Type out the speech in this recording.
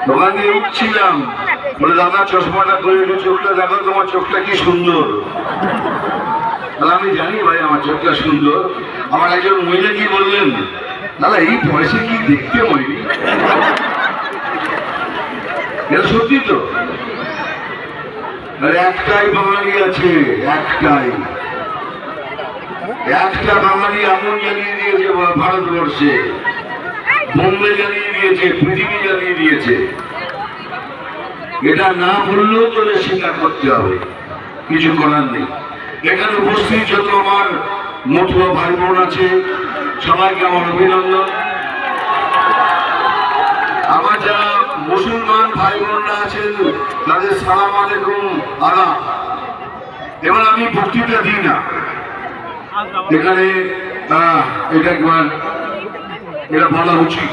দোকান দিয়ে উঠছিলাম, বলে দাদা চশমাটা করে একটু চোখটা দেখো, তোমার চোখটা কি সুন্দর। আমি জানি ভাই আমার চোখটা সুন্দর। আমার একজন মহিলা কি বললেন, দাদা এই বয়সে কি দেখতে হয়। এটা সত্যি তো। একটাই বাঙালি আছে, একটা বাঙালি আগুন জ্বালিয়ে দিয়েছে ভারতবর্ষে, বোম্বে জ্বালিয়ে দিয়েছে, পৃথিবী জ্বালিয়ে দিয়েছে। এটা না বললেও তোলে স্বীকার করতে হবে, কিছু করার নেই। এখানে উপস্থিত যত আমার মতুয়া ভাই বোন আছে সবাইকে আমার অভিনন্দন। আমার যারা মুসলমান ভাই বোনরা আছেন তাদের সালাম আলাইকুম আদাব। এবার আমি বক্তৃতা দিই না এখানে, এটা একবার এটা বলা উচিত।